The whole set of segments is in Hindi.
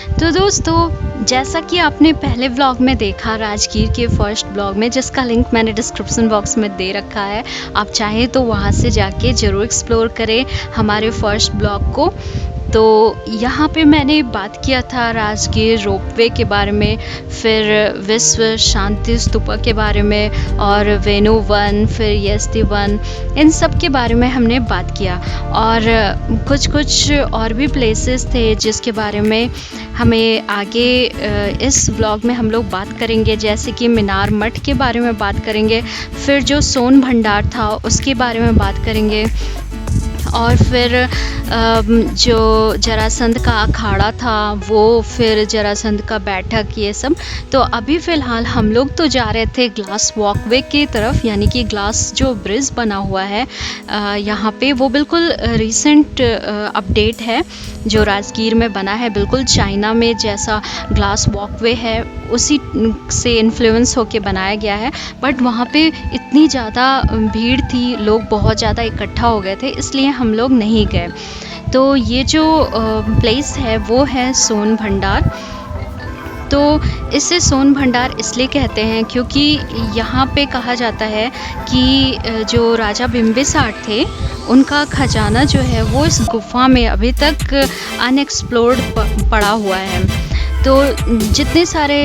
तो दोस्तों, जैसा कि आपने पहले व्लॉग में देखा, राजगीर के फर्स्ट व्लॉग में, जिसका लिंक मैंने डिस्क्रिप्शन बॉक्स में दे रखा है, आप चाहें तो वहाँ से जाके ज़रूर एक्सप्लोर करें हमारे फर्स्ट व्लॉग को। तो यहाँ पे मैंने बात किया था राजगीर रोपवे के बारे में, फिर विश्व शांति स्तूपा के बारे में, और वेणु वन, फिर यस्ती वन, इन सब के बारे में हमने बात किया। और कुछ और भी प्लेसेस थे जिसके बारे में हमें आगे इस व्लॉग में हम लोग बात करेंगे, जैसे कि मीनार मठ के बारे में बात करेंगे, फिर जो सोन भंडार था उसके बारे में बात करेंगे, और फिर जो जरासंध का अखाड़ा था वो, फिर जरासंध का बैठक, ये सब। तो अभी फ़िलहाल हम लोग तो जा रहे थे ग्लास वॉकवे की तरफ, यानी कि ग्लास जो ब्रिज बना हुआ है यहाँ पे, वो बिल्कुल रिसेंट अपडेट है जो राजगीर में बना है। बिल्कुल चाइना में जैसा ग्लास वॉकवे है उसी से इन्फ्लुएंस होके बनाया गया है, बट वहाँ पे इतनी ज़्यादा भीड़ थी, लोग बहुत ज़्यादा इकट्ठा हो गए थे, इसलिए हम लोग नहीं गए। तो ये जो प्लेस है वो है सोन भंडार। तो इसे सोन भंडार इसलिए कहते हैं क्योंकि यहाँ पे कहा जाता है कि जो राजा बिम्बिसार थे, उनका खजाना जो है वो इस गुफा में अभी तक अनएक्सप्लोर्ड पड़ा हुआ है। तो जितने सारे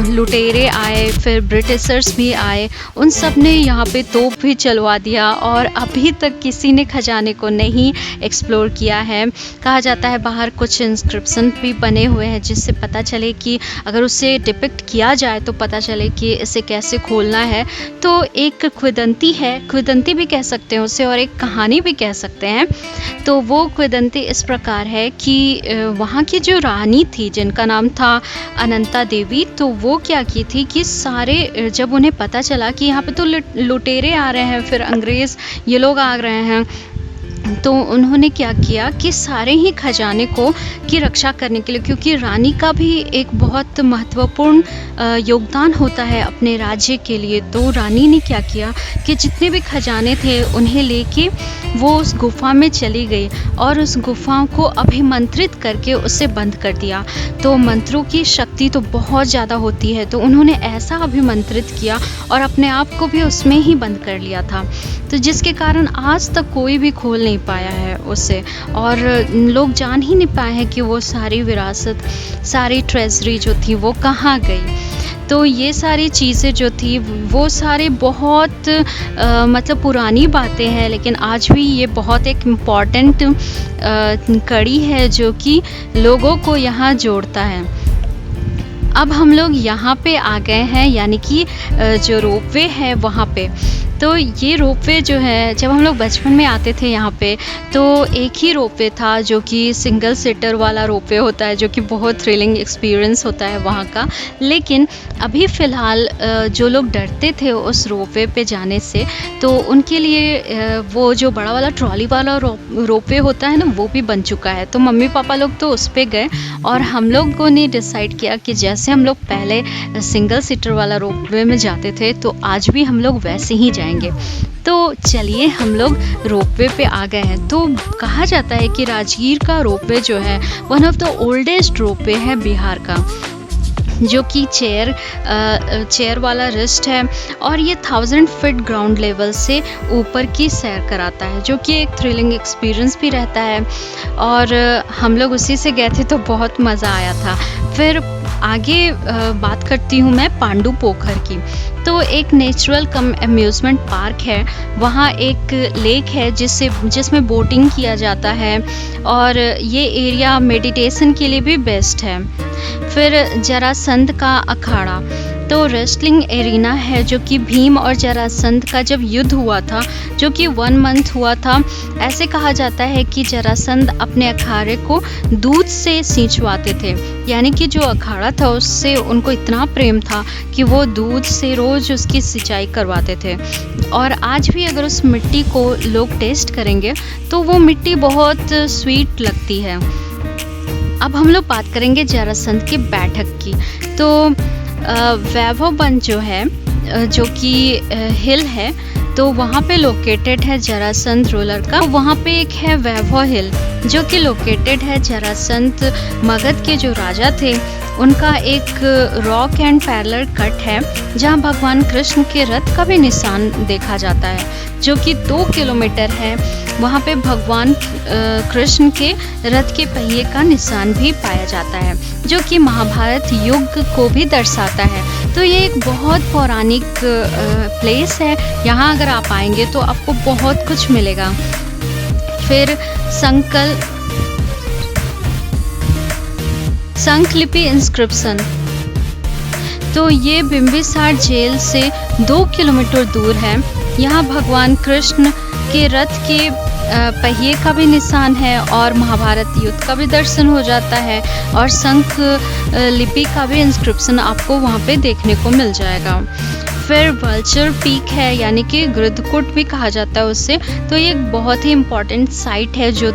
लुटेरे आए, फिर ब्रिटिशर्स भी आए, उन सब ने यहाँ पे तोप भी चलवा दिया, और अभी तक किसी ने खजाने को नहीं एक्सप्लोर किया है। कहा जाता है बाहर कुछ इंस्क्रिप्शन भी बने हुए हैं जिससे पता चले कि अगर उसे डिपिक्ट किया जाए तो पता चले कि इसे कैसे खोलना है। तो एक किंवदंती है, किंवदंती भी कह सकते हैं उसे, और एक कहानी भी कह सकते हैं। तो वो किंवदंती इस प्रकार है कि वहाँ की जो रानी थी जिनका नाम था अनंता देवी, तो वो क्या की थी कि सारे, जब उन्हें पता चला कि यहाँ पे तो लुटेरे आ रहे हैं, फिर अंग्रेज़ ये लोग आ रहे हैं, तो उन्होंने क्या किया कि सारे ही खजाने की रक्षा करने के लिए, क्योंकि रानी का भी एक बहुत महत्वपूर्ण योगदान होता है अपने राज्य के लिए, तो रानी ने क्या किया कि जितने भी खजाने थे उन्हें लेके वो उस गुफा में चली गई, और उस गुफा को अभिमंत्रित करके उसे बंद कर दिया। तो मंत्रों की शक्ति तो बहुत ज़्यादा होती है, तो उन्होंने ऐसा अभिमंत्रित किया और अपने आप को भी उसमें ही बंद कर लिया था, तो जिसके कारण आज तक कोई भी खोल नहीं पाया है उसे, और लोग जान ही नहीं पाए हैं कि वो सारी विरासत, सारी ट्रेजरी जो थी वो कहाँ गई। तो ये सारी चीज़ें जो थी वो सारे बहुत मतलब पुरानी बातें हैं, लेकिन आज भी ये बहुत एक इम्पॉर्टेंट कड़ी है जो कि लोगों को यहाँ जोड़ता है। अब हम लोग यहाँ पे आ गए हैं, यानी कि जो रोपवे है वहाँ पे। तो ये रोपवे जो है, जब हम लोग बचपन में आते थे यहाँ पे, तो एक ही रोपवे था जो कि सिंगल सीटर वाला रोपवे होता है, जो कि बहुत थ्रिलिंग एक्सपीरियंस होता है वहाँ का। लेकिन अभी फ़िलहाल जो लोग डरते थे उस रोपवे पे जाने से, तो उनके लिए वो जो बड़ा वाला ट्रॉली वाला रोपवे होता है ना, वो भी बन चुका है। तो मम्मी पापा लोग तो उस पे गए, और हम लोगों ने डिसाइड किया कि जैसे हम लोग पहले सिंगल सीटर वाला रोपवे में जाते थे, तो आज भी हम लोग वैसे ही जाएंगे। तो चलिए हम लोग रोपवे पे आ गए हैं। तो कहा जाता है कि राजगीर का रोपवे जो है one of the oldest ropeway है बिहार का, जो कि चेयर वाला रिस्ट है, और ये 1000 फीट ग्राउंड लेवल से ऊपर की सैर कराता है, जो कि एक थ्रिलिंग एक्सपीरियंस भी रहता है। और हम लोग उसी से गए थे तो बहुत मज़ा आया था। फिर आगे बात करती हूँ मैं पांडु पोखर की। तो एक नेचुरल कम अम्यूज़मेंट पार्क है, वहाँ एक लेक है जिसमें बोटिंग किया जाता है, और ये एरिया मेडिटेशन के लिए भी बेस्ट है। फिर जरासंध का अखाड़ा, तो रेसलिंग एरिना है, जो कि भीम और जरासंध का जब युद्ध हुआ था, जो कि 1 मंथ हुआ था। ऐसे कहा जाता है कि जरासंध अपने अखाड़े को दूध से सिंचवाते थे, यानी कि जो अखाड़ा था उससे उनको इतना प्रेम था कि वो दूध से रोज़ उसकी सिंचाई करवाते थे। और आज भी अगर उस मिट्टी को लोग टेस्ट करेंगे तो वो मिट्टी बहुत स्वीट लगती है। अब हम लोग बात करेंगे जरासंध की बैठक की। तो वैभव वन जो है, जो कि हिल है, तो वहाँ पे लोकेटेड है जरासंध रूलर का। वहाँ पे एक है वैभव हिल जो कि लोकेटेड है जरासंध मगध के जो राजा थे उनका एक रॉक एंड पैरेलल कट है जहाँ भगवान कृष्ण के रथ का भी निशान देखा जाता है जो कि 2 किलोमीटर है। वहाँ पे भगवान कृष्ण के रथ के पहिए का निशान भी पाया जाता है जो कि महाभारत युग को भी दर्शाता है। तो ये एक बहुत पौराणिक प्लेस है। यहाँ अगर आप आएंगे तो आपको बहुत कुछ मिलेगा। फिर संकलिपि इंस्क्रिप्शन, तो ये बिंबिसार जेल से 2 किलोमीटर दूर है। यहाँ भगवान कृष्ण के रथ के पहिए का भी निशान है और महाभारत युद्ध का भी दर्शन हो जाता है और शंख लिपि का भी इंस्क्रिप्शन आपको वहाँ पे देखने को मिल जाएगा। फिर वल्चर पीक है यानी कि गृद्धकुट भी कहा जाता है उससे। तो ये एक बहुत ही इम्पॉर्टेंट साइट है जो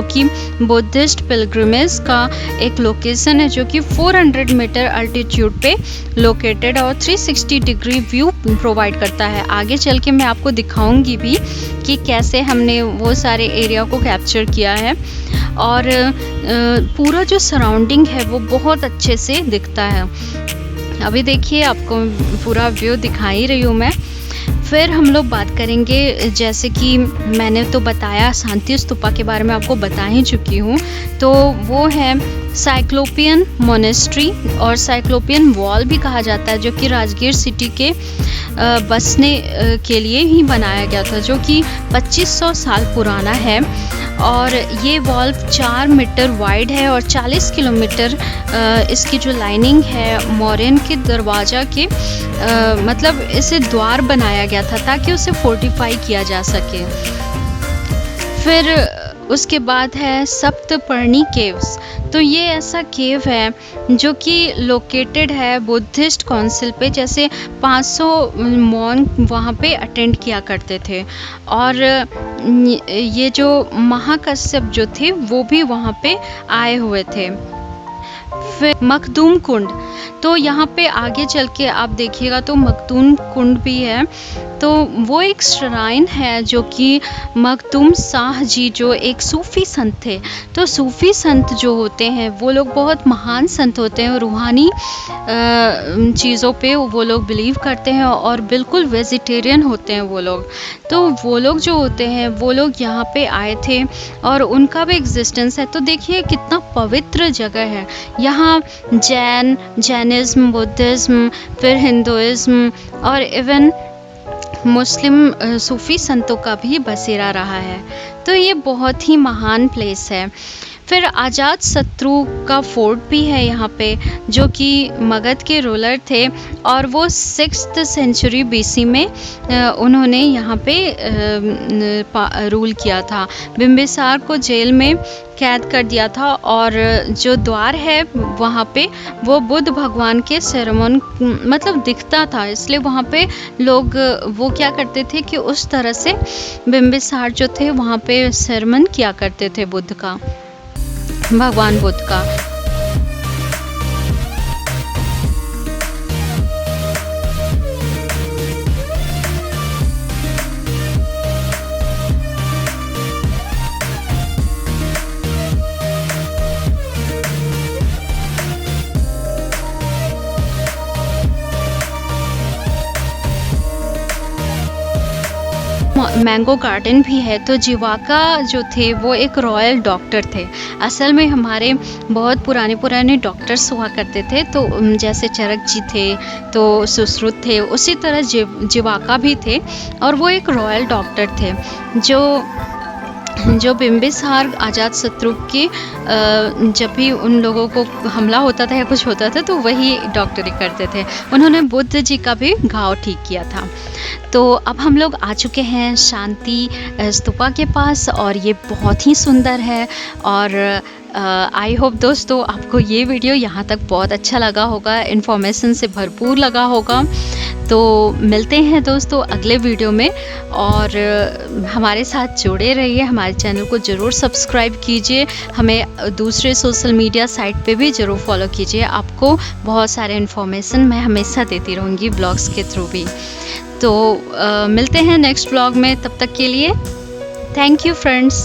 कि बुद्धिस्ट पिलग्रिमेज का एक लोकेशन है जो कि 400 मीटर अल्टीट्यूड पे लोकेटेड और 360 डिग्री व्यू प्रोवाइड करता है। आगे चल के मैं आपको दिखाऊंगी भी कि कैसे हमने वो सारे एरिया को कैप्चर किया है और पूरा जो सराउंडिंग है वो बहुत अच्छे से दिखता है। अभी देखिए आपको पूरा व्यू दिखा ही रही हूँ मैं। फिर हम लोग बात करेंगे, जैसे कि मैंने तो बताया शांति स्तूपा के बारे में आपको बता ही चुकी हूँ, तो वो है साइक्लोपियन मोनेस्ट्री और साइक्लोपियन वॉल भी कहा जाता है जो कि राजगीर सिटी के बसने के लिए ही बनाया गया था जो कि 2500 साल पुराना है। और ये वॉल 4 मीटर वाइड है और 40 किलोमीटर इसकी जो लाइनिंग है मौर्यन के दरवाज़ा के मतलब इसे द्वार बनाया गया था ताकि उसे फोर्टिफाई किया जा सके। फिर उसके बाद है सप्तपर्णी केव्स, तो ये ऐसा केव है जो कि लोकेटेड है बुद्धिस्ट काउंसिल पे। जैसे 500 मॉन्क वहाँ पे अटेंड किया करते थे और ये जो महाकश्यप जो थे वो भी वहाँ पे आए हुए थे। फिर मखदूम कुंड, तो यहाँ पे आगे चल के आप देखिएगा तो मखदूम कुंड भी है। तो वो एक श्राइन है जो कि मखदूम शाह जी जो एक सूफ़ी संत थे। तो सूफ़ी संत जो होते हैं वो लोग बहुत महान संत होते हैं, रूहानी चीज़ों पे वो लोग बिलीव करते हैं और बिल्कुल वेजिटेरियन होते हैं वो लोग। तो वो लोग जो होते हैं वो लोग यहाँ पे आए थे और उनका भी एग्जिस्टेंस है। तो देखिए कितना पवित्र जगह है। यहाँ जैनिज़्म, बुद्धिज़्म, फिर हिंदुइज़्म और इवन मुस्लिम सूफ़ी संतों का भी बसेरा रहा है। तो ये बहुत ही महान प्लेस है। फिर अजात शत्रु का फोर्ट भी है यहाँ पे जो कि मगध के रूलर थे और वो 6th सेंचुरी BC में उन्होंने यहाँ पे रूल किया था। बिंबिसार को जेल में कैद कर दिया था और जो द्वार है वहाँ पे वो बुद्ध भगवान के सेरेमन मतलब दिखता था, इसलिए वहाँ पे लोग वो क्या करते थे कि उस तरह से बिंबिसार जो थे वहाँ पे सेरेमन किया करते थे बुद्ध का, भगवान बुद्ध का। मैंगो गार्डन भी है। तो जिवाका जो थे वो एक रॉयल डॉक्टर थे। असल में हमारे बहुत पुराने डॉक्टर्स हुआ करते थे, तो जैसे चरक जी थे तो सुश्रुत थे, उसी तरह जिवाका भी थे और वो एक रॉयल डॉक्टर थे जो बिंबिसार अजातशत्रु की जब भी उन लोगों को हमला होता था या कुछ होता था तो वही डॉक्टरी करते थे। उन्होंने बुद्ध जी का भी घाव ठीक किया था। तो अब हम लोग आ चुके हैं शांति स्तूपा के पास और ये बहुत ही सुंदर है और आई होप दोस्तों आपको ये वीडियो यहाँ तक बहुत अच्छा लगा होगा, इन्फॉर्मेशन से भरपूर लगा होगा। तो मिलते हैं दोस्तों अगले वीडियो में और हमारे साथ जुड़े रहिए, हमारे चैनल को ज़रूर सब्सक्राइब कीजिए, हमें दूसरे सोशल मीडिया साइट पे भी ज़रूर फॉलो कीजिए। आपको बहुत सारे इन्फॉर्मेशन मैं हमेशा देती रहूँगी ब्लॉग्स के थ्रू भी। तो मिलते हैं नेक्स्ट व्लॉग में, तब तक के लिए थैंक यू फ्रेंड्स।